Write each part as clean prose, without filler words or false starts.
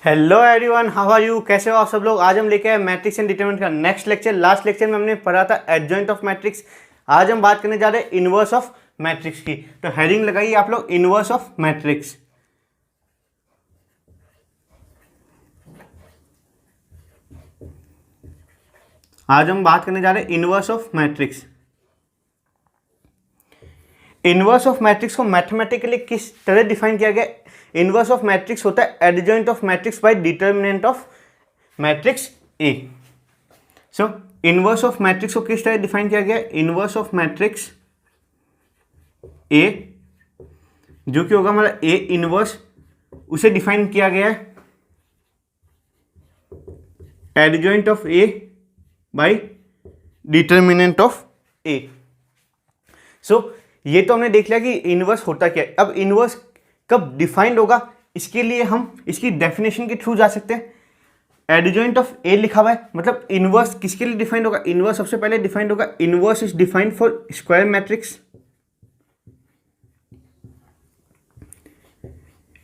Hello everyone, how are you? कैसे हो आप सब लोग? आज हम लेके आए मैट्रिक्स एंड डिटरमिनेंट का नेक्स्ट लेक्चर। लास्ट लेक्चर में हमने पढ़ा था एडजॉइंट ऑफ मैट्रिक्स। आज हम बात करने जा रहे हैं इनवर्स ऑफ मैट्रिक्स की। तो हेडिंग लगाइए आप लोग, इनवर्स ऑफ मैट्रिक्स। आज हम बात करने जा रहे हैं inverse of matrix. Inverse of matrix को मैथमेटिकली किस तरह डिफाइन किया गया? इनवर्स ऑफ मैट्रिक्स होता है adjoint of matrix bye determinant of matrix A. So inverse of matrix को किस तरह डिफाइन किया गया? इनवर्स ऑफ मैट्रिक्स ए, जो कि होगा हमारा ए इनवर्स, उसे डिफाइन किया गया है adjoint of A by determinant of A. So ये तो हमने देख लिया कि इनवर्स होता क्या है। अब इनवर्स कब डिफाइंड होगा, इसके लिए हम इसकी डेफिनेशन के थ्रू जा सकते हैं। एडजॉइंट ऑफ ए लिखा हुआ है, मतलब इनवर्स किसके लिए डिफाइंड होगा? इनवर्स सबसे पहले डिफाइंड होगा, inverse is defined for square matrix.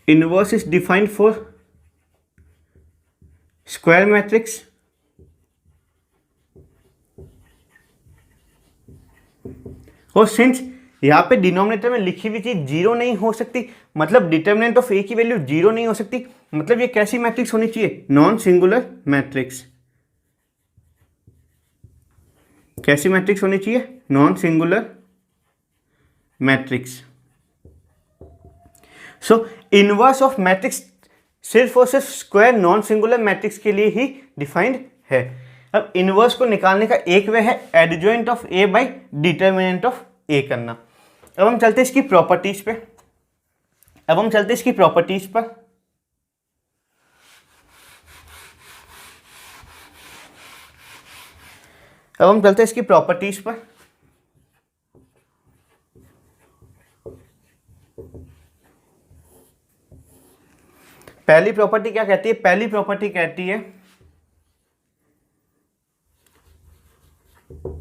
Inverse is defined for square matrix. और सिंस यहाँ पे डिनोमिनेटर में लिखी हुई चीज जीरो नहीं हो सकती, मतलब डिटरमिनेंट ऑफ ए की वैल्यू जीरो नहीं हो सकती, मतलब ये कैसी मैट्रिक्स होनी चाहिए? Non singular matrix. कैसी मैट्रिक्स होनी चाहिए? Non singular matrix. So inverse of matrix सिर्फ और सिर्फ स्क्वायर नॉन सिंगुलर मैट्रिक्स के लिए ही डिफाइंड है। अब इनवर्स को निकालने का एक वे है adjoint of A by determinant of A करना। अब हम चलते हैं इसकी प्रॉपर्टीज पे। अब हम चलते हैं इसकी प्रॉपर्टीज पर। अब हम चलते हैं इसकी प्रॉपर्टीज पर। पहली प्रॉपर्टी क्या कहती है? पहली प्रॉपर्टी कहती है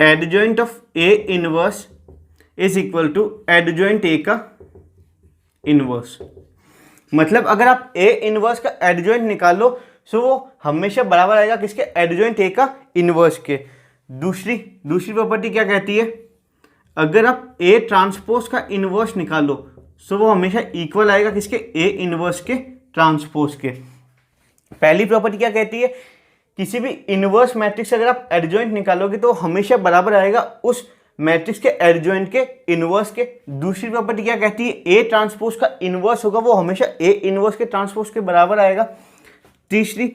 adjoint of A inverse is equal to adjoint A का इनवर्स। मतलब अगर आप ए इनवर्स का एडजॉइंट निकालो तो वो हमेशा बराबर आएगा किसके? एडजॉइंट ए का इनवर्स के। दूसरी प्रॉपर्टी क्या कहती है? अगर आप ए ट्रांसपोज का इनवर्स निकालो तो वो हमेशा इक्वल आएगा किसके? ए इनवर्स के ट्रांसपोज के। पहली प्रॉपर्टी क्या कहती है? किसी भी इनवर्स मैट्रिक्स से अगर आप एडजॉइंट निकालोगे तो हमेशा बराबर आएगा उस मैट्रिक्स के एडजॉइंट के इनवर्स के। दूसरी प्रॉपर्टी क्या कहती है? ए ट्रांसपोज का इनवर्स होगा वो हमेशा ए इनवर्स के ट्रांसपोज के बराबर आएगा। तीसरी,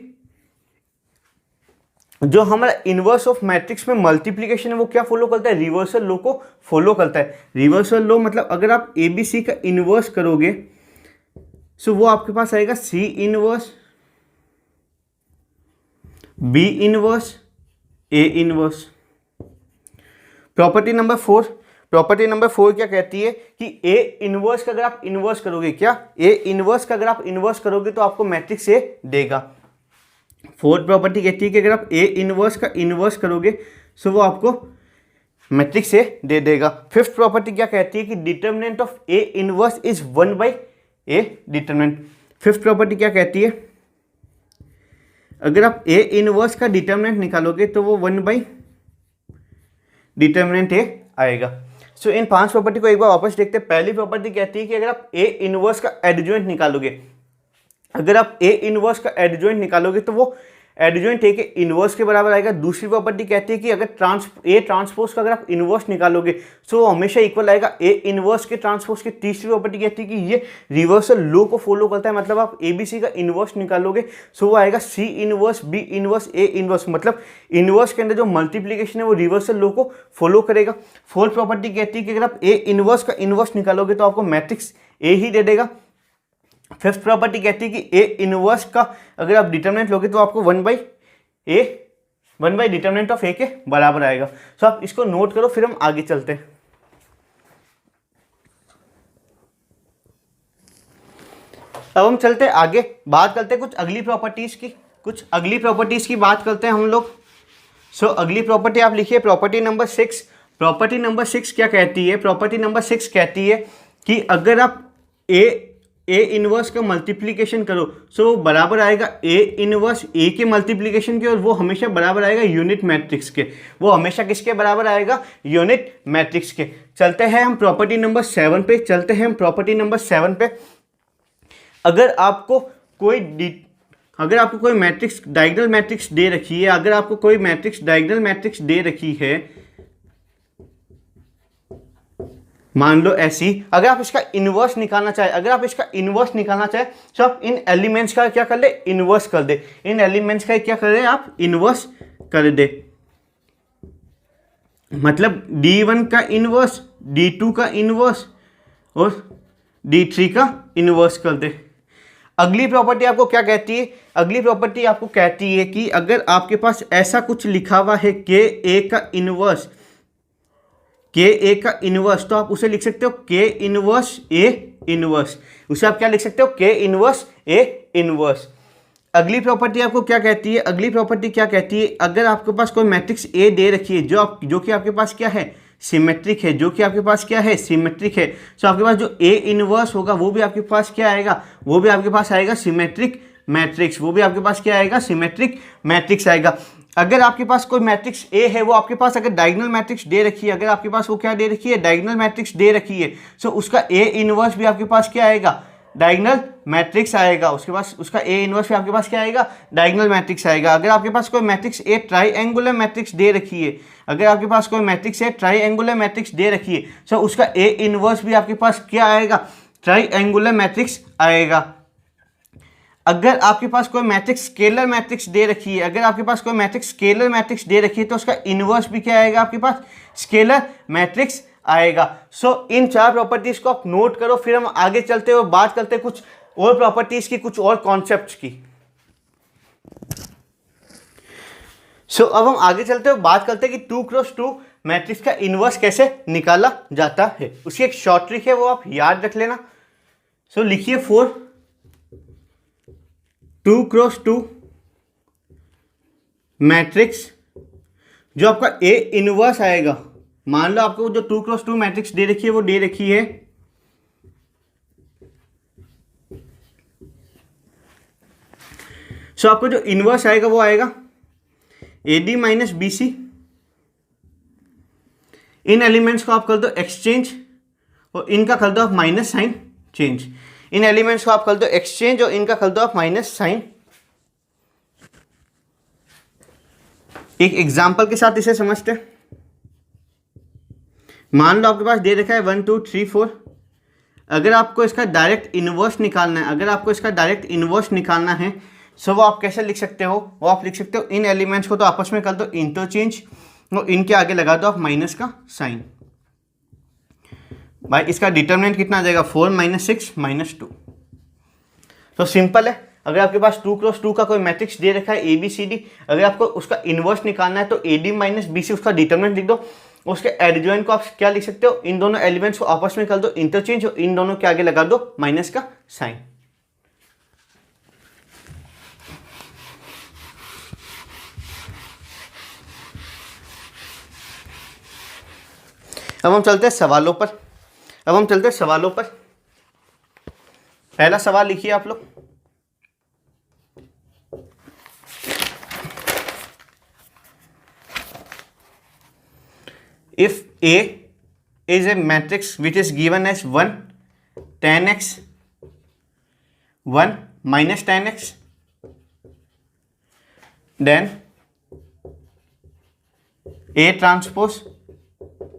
जो हमारा इनवर्स ऑफ मैट्रिक्स में मल्टीप्लिकेशन है वो क्या फॉलो करता है? रिवर्सल लॉ को फॉलो करता है। रिवर्सल लॉ मतलब अगर आप ए बी सी का इनवर्स करोगे तो वो आपके पास आएगा C inverse, B inverse, A inverse. Property number four क्या कहती है कि ए इनवर्स का अगर आप इनवर्स करोगे, क्या? ए इनवर्स का अगर आप इनवर्स करोगे तो आपको मैट्रिक्स ए देगा। फोर्थ प्रॉपर्टी कहती है कि अगर आप ए इनवर्स का इनवर्स करोगे तो वो आपको मैट्रिक्स ए दे देगा। फिफ्थ प्रॉपर्टी क्या कहती है कि determinant of A inverse is 1 by A determinant. Fifth property क्या कहती है? अगर आप ए इनवर्स का डिटरमिनेंट निकालोगे तो वो 1 बाय डिटरमिनेंट ए आएगा। सो इन 5 प्रॉपर्टी को एक बार वापस देखते हैं। पहली प्रॉपर्टी कहती है कि अगर आप ए इनवर्स का एडजॉइंट निकालोगे, अगर आप ए इनवर्स का एडजॉइंट निकालोगे तो वो एडजॉइंट ए के इनवर्स के बराबर आएगा। दूसरी प्रॉपर्टी कहती है कि अगर ए ट्रांसपोज का अगर आप इनवर्स निकालोगे तो वो हमेशा इक्वल आएगा ए इनवर्स के ट्रांसपोज के। तीसरी प्रॉपर्टी कहती है कि ये रिवर्सल लॉ को फॉलो करता है, मतलब आप ए बी सी का इनवर्स निकालोगे तो वो आएगा C inverse, B inverse, A inverse, मतलब इनवर्स के अंदर जो मल्टीप्लीकेशन है वो रिवर्सल लॉ को फॉलो करेगा। फोर्थ प्रॉपर्टी कहती है कि अगर आप ए इनवर्स का इनवर्स निकालोगे तो आपको मैट्रिक्स ए ही दे देगा। फिफ्थ प्रॉपर्टी कहती है कि ए इनवर्स का अगर आप डिटरमिनेंट लोगे तो आपको 1 बाय डिटरमिनेंट ऑफ ए के बराबर आएगा। सो आप इसको नोट करो, फिर हम आगे चलते हैं। अब हम चलते हैं आगे, बात करते हैं कुछ अगली प्रॉपर्टीज की बात करते हैं हम लोग। सो अगली प्रॉपर्टी आप लिखिए, प्रॉपर्टी नंबर 6। प्रॉपर्टी नंबर 6 क्या कहती है? प्रॉपर्टी नंबर 6 कहती है कि अगर आप ए ए इनवर्स का मल्टीप्लीकेशन करो सो वो बराबर आएगा ए इनवर्स ए के मल्टीप्लीकेशन के, और वो हमेशा बराबर आएगा यूनिट मैट्रिक्स के। वो हमेशा किसके बराबर आएगा? यूनिट मैट्रिक्स के। चलते हैं हम प्रॉपर्टी नंबर 7 पे। अगर आपको कोई मैट्रिक्स डायगोनल मैट्रिक्स दे रखी है, अगर आपको कोई मैट्रिक्स डायगोनल मैट्रिक्स दे रखी है, मान लो ऐसी, अगर आप इसका इन्वर्स निकालना चाहे, तो आप इन एलिमेंट्स का क्या कर ले? इन्वर्स कर दे। इन एलिमेंट्स का क्या कर दे? आप इन्वर्स कर दे। मतलब D1 का इन्वर्स, D2 का इन्वर्स और D3 का इन्वर्स कर दे। अगली प्रॉपर्टी आपको क्या कहती है? अगली प्रॉपर्टी आपको कहती है कि अगर आपके पास ऐसा कुछ लिखा हुआ है KA का इन्वर्स, तो आप उसे लिख सकते हो K इनवर्स A इनवर्स। उसे आप क्या लिख सकते हो? K inverse A inverse. अगली प्रॉपर्टी आपको क्या कहती है? अगर आपके पास कोई मैट्रिक्स A दे रखी है जो कि आपके पास क्या है? सिमेट्रिक है। सो आपके पास जो A इनवर्स होगा वो भी आपके पास क्या आएगा? वो भी आपके पास आएगा सिमेट्रिक मैट्रिक्स आएगा। अगर आपके पास कोई मैट्रिक्स A है, वो आपके पास अगर डायगोनल मैट्रिक्स दे रखी है, अगर आपके पास वो क्या दे रखी है? डायगोनल मैट्रिक्स दे रखी है, सो उसका A इनवर्स भी आपके पास क्या आएगा? डायगोनल मैट्रिक्स आएगा। उसका A इनवर्स भी आपके पास क्या आएगा? डायगोनल मैट्रिक्स आएगा। अगर आपके पास कोई मैट्रिक्स A ट्राइएंगुलर मैट्रिक्स दे रखी है, सो उसका A इनवर्स भी आपके पास क्या आएगा? ट्राइएंगुलर मैट्रिक्स आएगा। अगर आपके पास कोई मैट्रिक्स स्केलर मैट्रिक्स दे रखी है, तो उसका इनवर्स भी क्या आएगा? आपके पास स्केलर मैट्रिक्स आएगा। सो इन 4 प्रॉपर्टीज को आप नोट करो, फिर हम आगे चलते हैं और बात करते हैं कुछ और प्रॉपर्टीज की, कुछ और कॉन्सेप्ट्स की। सो अब हम आगे चलते हैं, बात करते हैं कि 2x2 मैट्रिक्स का इनवर्स कैसे निकाला जाता है। उसकी एक शॉर्ट ट्रिक है, वो आप याद रख लेना। सो लिखिए 4 2x2 मैट्रिक्स जो आपका A इनवर्स आएगा। मान लो आपको जो 2x2 मैट्रिक्स दे रखी है, वो दे रखी है सो आपको जो इनवर्स आएगा वो आएगा AD माइनस BC। इन एलिमेंट्स को आप कर दो एक्सचेंज और इनका कर दो आप माइनस साइन चेंज। एक एग्जाम्पल के साथ इसे समझते हैं। मान लो आपके पास दे रखा है 1 2 3 4। अगर आपको इसका डायरेक्ट इनवर्स निकालना है, सो वो आप कैसे लिख सकते हो? वो आप लिख सकते हो इन एलिमेंट्स को तो आपस में कर दो इंटरचेंज और इनके आगे लगा दो आप माइनस का साइन। भाई इसका डिटरमिनेंट कितना आ जाएगा? 4 - 6 - 2। तो सिंपल है। अगर आपके पास 2x2 का कोई मैट्रिक्स दे रखा है ABCD, अगर आपको उसका इनवर्स निकालना है तो AD माइनस BC उसका डिटरमिनेंट लिख दो। उसके एडजॉइंट को आप क्या लिख सकते हो? इन दोनों एलिमेंट्स को आपस में कर दो इंटरचेंज और इन दोनों के आगे लगा दो माइनस का साइन। अब हम चलते हैं सवालों पर। पहला सवाल लिखिए आप लोग। If A is a matrix which is given as 1 tan x 1 minus tan x, then A transpose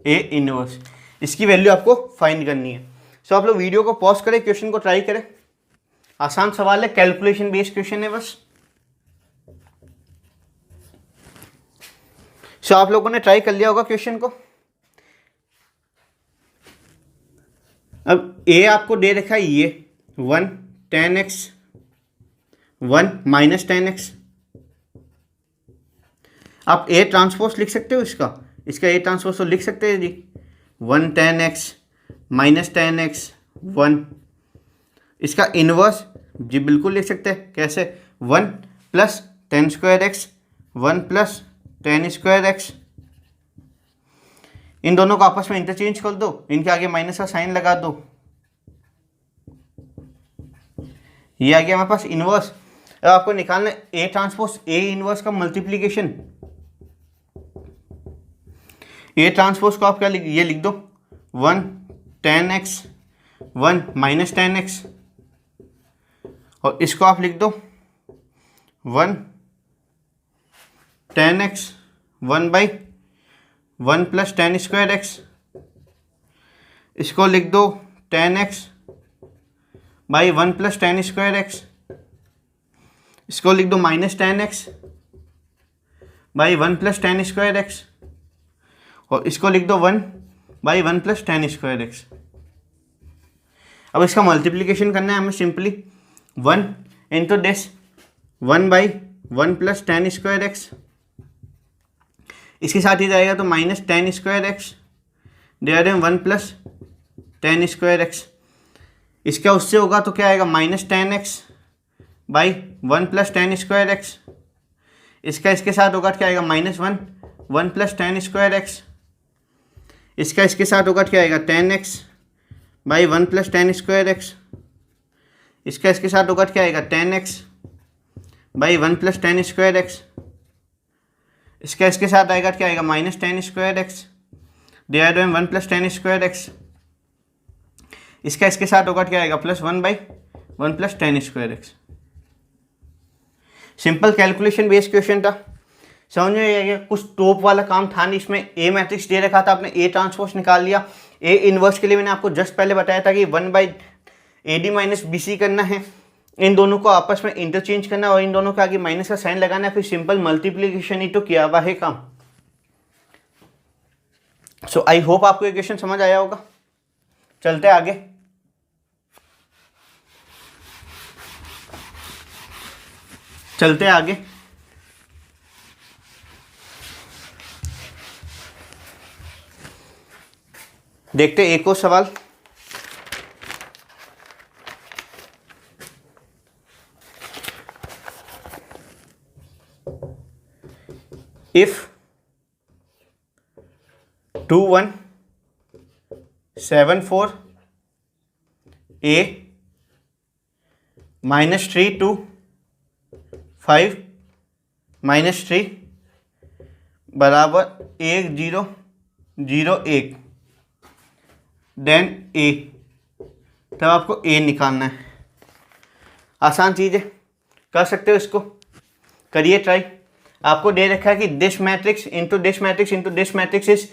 A inverse, इसकी वैल्यू आपको फाइंड करनी है। सो आप लोग वीडियो को पॉज करें, क्वेश्चन को ट्राई करें। आसान सवाल है, कैलकुलेशन बेस्ड क्वेश्चन है बस। सो आप लोगों ने ट्राई कर लिया होगा क्वेश्चन को। अब A आपको दे रखा है ये 1 tan x 1 minus tan x। आप A ट्रांसपोज लिख सकते हो इसका A ट्रांसपोज तो लिख सकते हैं जी। 1 tan x minus tan x 1। इसका इनवर्स जी बिल्कुल लिख सकते हैं। कैसे? 1 plus tan square x 1 plus tan square x। इन दोनों को आपस में इंटरचेंज कर दो, इनके आगे माइनस का साइन लगा दो। ये आ गया हमारे पास इनवर्स। अब आपको निकालना है ए ट्रांसपोज ए इनवर्स का मल्टीप्लीकेशन। ए ट्रांसपोज को आप क्या ये लिख दो 1 tan x 1 minus tan x, और इसको आप लिख दो 1 tan x 1 by 1 plus tan square x, इसको लिख दो tan x by 1 plus tan square x, इसको लिख दो minus tan x by 1 plus tan square x, और इसको लिख दो 1 by 1 plus tan square x। अब इसका मल्टीप्लिकेशन करना है हमें simply 1 into this 1 by 1 plus tan square x, इसके साथ ही जाएगा तो minus tan square x divided 1 plus tan square x। इसका उससे होगा तो क्या आएगा minus tan x by 1 plus tan square x। इसका इसके साथ होगा क्या आएगा minus 1 plus tan square x। इसका इसके साथ होगा क्या आएगा tan x by 1 plus tan square x। इसका इसके साथ होगा क्या आएगा tan x by 1 plus tan square x। इसका इसके साथ आएगा क्या आएगा minus tan square x divided 1 plus tan square x। इसका इसके साथ होगा क्या आएगा plus 1 by 1 plus tan square x। Simple calculation based question था, समझ में आ गया। कुछ टॉप वाला काम था नहीं इसमें। ए मैट्रिक्स दे रखा था, आपने ए ट्रांसपोज निकाल लिया। ए इनवर्स के लिए मैंने आपको जस्ट पहले बताया था कि 1 by A D minus B C करना है, इन दोनों को आपस में इंटरचेंज करना है और इन दोनों के आगे माइनस का साइन लगाना है, फिर सिंपल मल्टीप्लीकेशन ही तो किया हुआ है काम। सो आई होप आपको ये क्वेश्चन समझ आया होगा। चलते आगे। देखते एक और सवाल। इफ 2 1 7 4 a माइनस 3 2 5 माइनस 3 बराबर 1 0 0 1, देन ए, तब आपको ए निकालना है। आसान चीज़ है, कर सकते हो, इसको करिए ट्राई। आपको दे रखा है कि this matrix into this matrix into this matrix is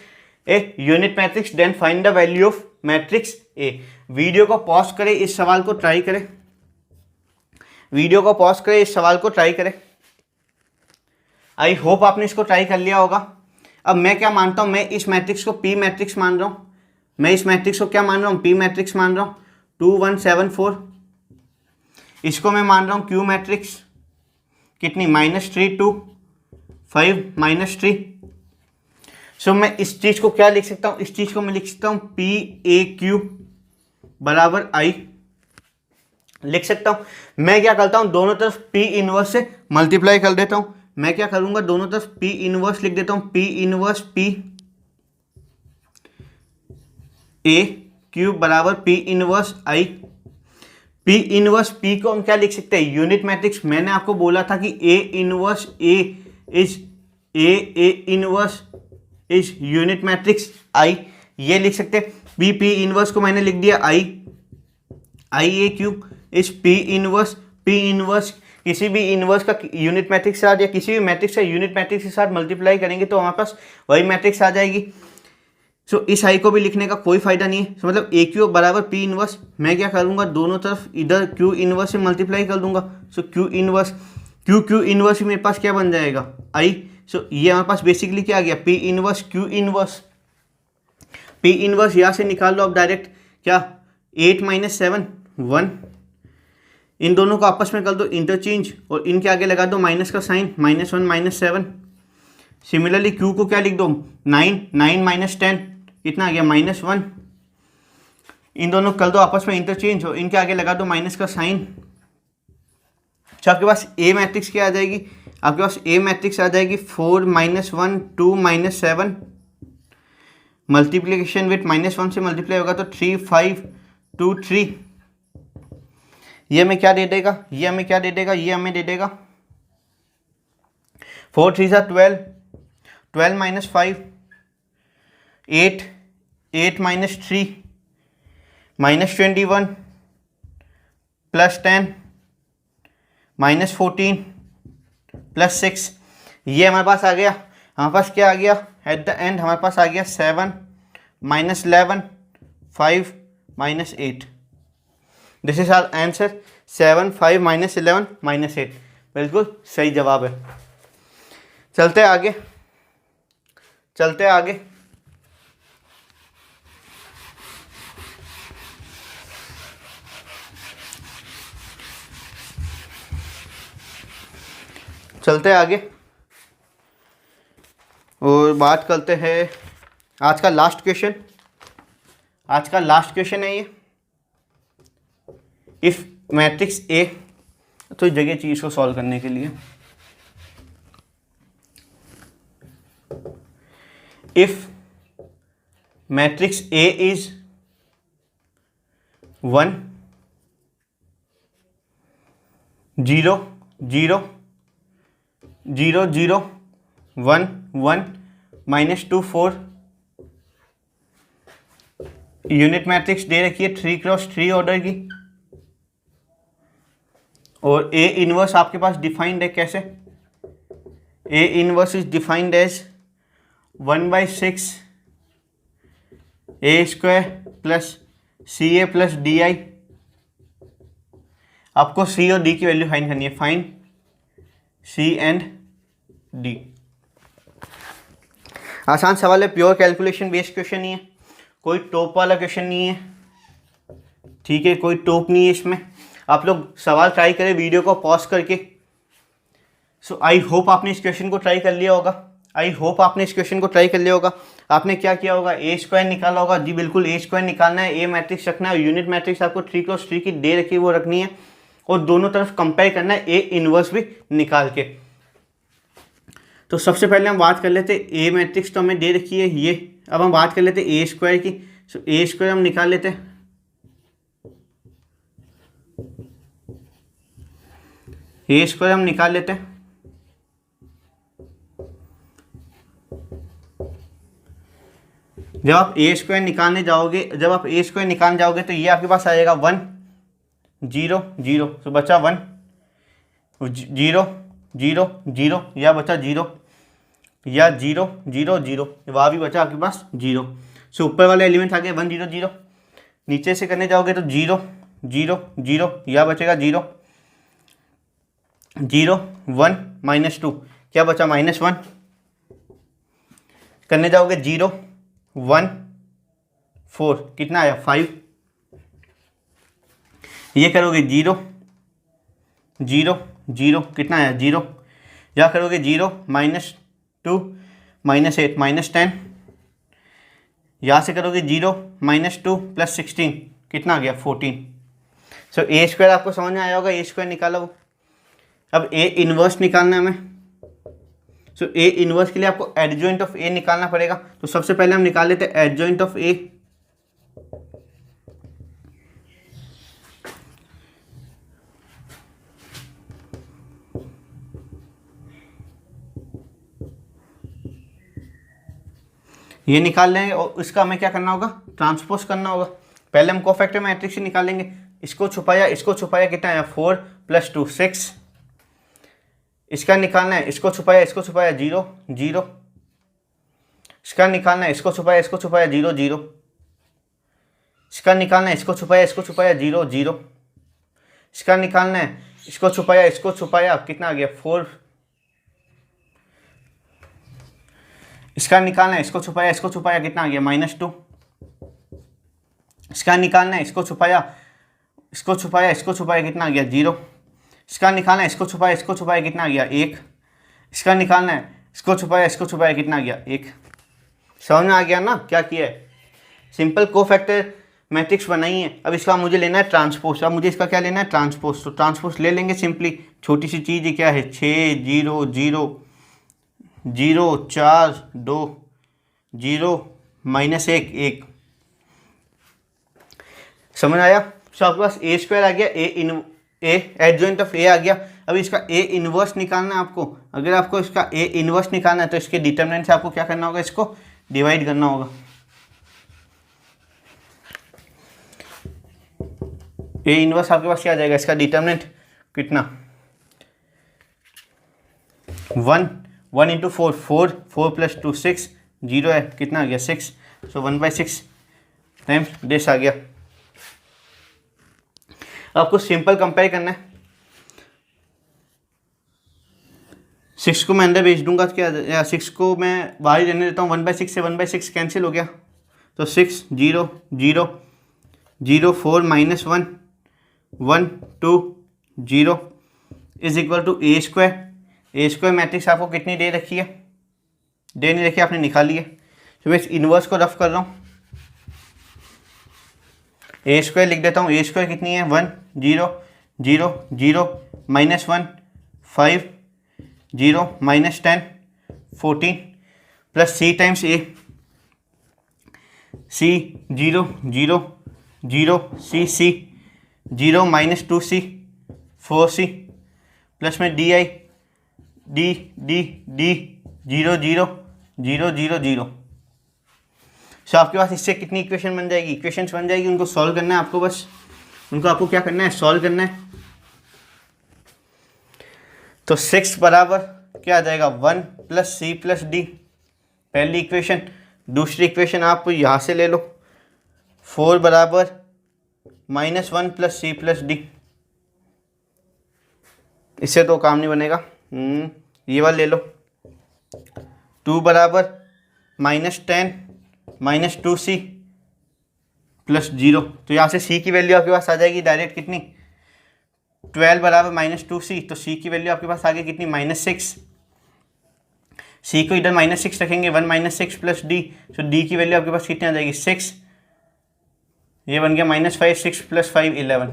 a unit matrix, then find the value of matrix A. Video को पॉज करें, इस सवाल को ट्राई करें। वीडियो को पॉज करें, इस सवाल को ट्राई करें। आई होप आपने इसको ट्राई कर लिया होगा। अब मैं क्या मानता हूँ, मैं इस मैट्रिक्स को पी मैट्रिक्स मान रहा हूँ। मैं इस मैट्रिक्स को क्या मान रहा हूँ, पी मैट्रिक्स मान रहा हूँ। 2 1 7 4, इसको मैं मान रहा हूँ क्यू मैट्रिक्स। कितनी, माइनस 3 2 5 माइनस 3। सो मैं इस चीज़ को क्या लिख सकता हूँ, इस चीज़ को मैं लिख सकता हूँ पी ए क्यू बराबर आई लिख सकता हूँ। मैं क्या करता हूँ, दोनों तरफ पी इनवर्स से मल्टीप्लाई कर देता हूँ। मैं क्या करूँगा, दोनों तरफ पी इनवर्स लिख देता हूँ। P inverse P A cube बराबर P inverse I. P inverse P को हम क्या लिख सकते हैं, यूनिट मैट्रिक्स। मैंने आपको बोला था कि A inverse A is A inverse is unit matrix I, ये लिख सकते हैं। पी इनवर्स को मैंने लिख दिया आई ए क्यूब इज पी इनवर्स किसी भी इनवर्स का यूनिट मैट्रिक्स के साथ या किसी भी मैट्रिक्स का यूनिट मैट्रिक्स के साथ मल्टीप्लाई करेंगे तो हमारे पास वही मैट्रिक्स आ जाएगी। सो इस आई को भी लिखने का कोई फायदा नहीं है। मतलब ए क्यू बराबर पी इनवर्स, मैं क्या करूँगा, दोनों तरफ इधर क्यू इनवर्स से मल्टीप्लाई कर दूंगा। सो क्यू इनवर्स मेरे पास क्या बन जाएगा, आई। सो ये हमारे पास बेसिकली क्या आ गया, P inverse Q inverse. P inverse यहाँ से निकाल लो अब डायरेक्ट, क्या 8 - 7 1, इन दोनों को आपस में कर दो इंटरचेंज और इनके आगे लगा दो माइनस का साइन, -1 -7। सिमिलरली क्यू को क्या लिख दो, 9 - 10 कितना आ गया, -1। इन दोनों कर दो आपस में इंटरचेंज और इनके आगे लगा दो माइनस का साइन। तो आपके पास ए मैट्रिक्स क्या आ जाएगी, आपके पास ए मैट्रिक्स आ जाएगी 4 - 1 2 - 7, मल्टीप्लीकेशन विथ -1 से मल्टीप्लाई होगा तो 3 5 2 3। ये हमें क्या दे देगा, ये हमें क्या दे देगा, ये हमें दे देगा 4 3 12, 12 minus 5 8, 8 minus 3 minus 21 plus 10 minus 14 plus 6। ये हमारे पास आ गया, हमारे पास क्या आ गया एट द एंड, हमारे पास आ गया 7 minus 11 5 minus 8। This is our answer 7 5 minus 11 minus 8। बिल्कुल सही जवाब है। चलते आगे, चलते आगे। चलते आगे और बात करते हैं आज का लास्ट क्वेश्चन। आज का लास्ट क्वेश्चन है ये, इफ मैट्रिक्स ए, तो जगह चीज को सॉल्व करने के लिए, if matrix A is 1 0 0 0 0 1 1 minus 2 4, unit matrix दे रखी है 3 क्रॉस 3 ऑर्डर की, और ए इनवर्स आपके पास डिफाइंड है कैसे, A inverse is defined as 1/6 A square plus C A plus D I. आपको सी और डी की वैल्यू फाइंड करनी है, फाइंड सी एंड डी। आसान सवाल है, प्योर कैलकुलेशन बेस्ड क्वेश्चन नहीं है, कोई टॉप वाला क्वेश्चन नहीं है, ठीक है, कोई टॉप नहीं है इसमें। आप लोग सवाल ट्राई करें वीडियो को पॉज करके। सो आई होप आपने इस क्वेश्चन को ट्राई कर लिया होगा, आई होप आपने इस क्वेश्चन को ट्राई कर लिया होगा। आपने क्या किया होगा, ए स्क्वायर निकाला होगा, जी बिल्कुल ए स्क्वायर निकालना है, ए मैट्रिक्स रखना है, यूनिट मैट्रिक्स आपको 3 क्रॉस 3 की दे रखी है वो रखनी है, और दोनों तरफ कंपेयर करना है, ए इनवर्स भी निकाल के। तो सबसे पहले हम बात कर लेते ए मैट्रिक्स, तो हमें दे रखी है ये, अब हम बात कर लेते ए स्क्वायर की। सो ए स्क्वायर हम निकाल लेते हैं, ए स्क्वायर हम निकाल लेते हैं। जब आप ए स्क्वायर निकालने जाओगे, जब आप ए स्क्वायर निकालने जाओगे तो ये आपके पास आ जाएगा 1 0 0, तो बचा 1 0 0 0, या बचा 0, या 0 0 0, वहाँ भी बचा आपके पास 0। सो ऊपर वाले एलिमेंट आ गए 1 0 0, नीचे से करने जाओगे तो 0 0 0, या बचेगा 0 0 1 माइनस 2, क्या बचा -1, करने जाओगे 0 1 4, कितना आया 5, ये करोगे 0 0 0, कितना आया 0, या करोगे 0 -2 -8 -10, यहाँ से करोगे 0 -2 + 16, कितना आ गया 14। सो ए स्क्वायर आपको समझ में आया होगा, ए स्क्वायर निकाला वो। अब ए इनवर्स निकालना है हमें। सो ए इनवर्स के लिए आपको एडजॉइंट ऑफ ए निकालना पड़ेगा। तो सबसे पहले हम निकाल लेते हैं एडजॉइंट ऑफ ए। ये निकाल लेंगे और इसका हमें क्या करना होगा, ट्रांसपोज करना होगा। पहले हम कोफैक्टर मैट्रिक्स से निकालेंगे, इसको छुपाया कितना आया 4 + 2 6, इसका निकालना है, इसको छुपाया 0 0, इसका निकालना है, इसको छुपाया 0 0, इसका निकालना है, इसको छुपाया 0 0, इसका निकालना है, इसको छुपाया कितना आ गया 4, इसका निकालना है, इसको छुपाया कितना आ गया -2, इसका निकालना है, इसको छुपाया कितना आ गया 0, इसका निकालना है, इसको छुपाया कितना आ गया 1, इसका निकालना है, इसको छुपाया कितना आ गया 1। समझ में आ गया ना क्या किया है, सिंपल कोफैक्टर मैट्रिक्स बनाई है। अब इसका मुझे लेना है ट्रांसपोज। अब मुझे इसका क्या लेना है ट्रांसपोज, तो ट्रांसपोज ले लेंगे सिंपली। छोटी सी चीज़ क्या है 6 0 0 0 4 2 0 -1 1। समझ आया। सो आपके पास ए स्क्वायर आ गया, ए एडजॉइंट ऑफ ए आ गया। अब इसका ए इनवर्स निकालना है आपको। अगर आपको इसका ए इनवर्स निकालना है तो इसके डिटरमिनेंट से आपको क्या करना होगा, इसको डिवाइड करना होगा। ए इनवर्स आपके पास क्या आ जाएगा, इसका डिटरमिनेंट कितना 1 इंटू 4 4 प्लस 2 6 जीरो है, कितना आ गया 6, सो 1/6 टाइम्स दिस आ गया। आपको सिंपल कंपेयर करना है। 6 को मैं अंदर भेज दूंगा तो क्या, या 6 को मैं बाहर ही रहने देता हूँ। 1/6 से 1/6 कैंसिल हो गया, तो 6 0 0 0 4 -1 1 2 0 is equal to A square. A square matrix आपको कितनी दे रखी है, दे नहीं रखी, आपने निकाली है। तो मैं इस इन्वर्स को रफ कर रहा हूँ। ए स्क्वायर लिख देता हूँ। ए स्क्वायर कितनी है 1 0 0 0 -1 5 0 -10 14 प्लस सी टाइम्स ए, सी 0 0 0 सी 0 -2c 4c प्लस में D I D D D 0 0 0 0 0। सो आपके पास इससे कितनी इक्वेशन बन जाएगी, इक्वेशंस बन जाएगी। उनको सॉल्व करना है आपको, बस उनको आपको क्या करना है, सॉल्व करना है। तो 6 बराबर क्या आ जाएगा 1 प्लस सी प्लस डी, पहली इक्वेशन। दूसरी इक्वेशन आप यहाँ से ले लो, 4 बराबर -1 प्लस सी प्लस डी। इससे तो काम नहीं बनेगा, ये वाला ले लो। 2 बराबर -10 -2c प्लस 0, तो यहाँ से c की वैल्यू आपके पास आ जाएगी डायरेक्ट कितनी 12 बराबर -2c, तो c की वैल्यू आपके पास आ गई कितनी -6। c को इधर -6 रखेंगे, 1 -6 प्लस d, तो d की वैल्यू आपके पास कितनी आ जाएगी 6। ये बन गया -5 6 प्लस 5 11,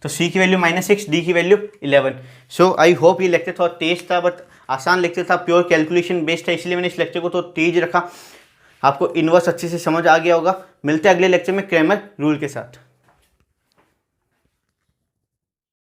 तो c की वैल्यू -6, d की वैल्यू 11। सो आई होप ये लेक्चर थोड़ा तेज था, बट आसान लेक्चर था, प्योर कैलकुलेशन बेस्ड था, इसलिए मैंने इस लेक्चर को तो तेज रखा। आपको इन्वर्स अच्छे से समझ आ गया होगा। मिलते हैं अगले लेक्चर में क्रैमर रूल के साथ।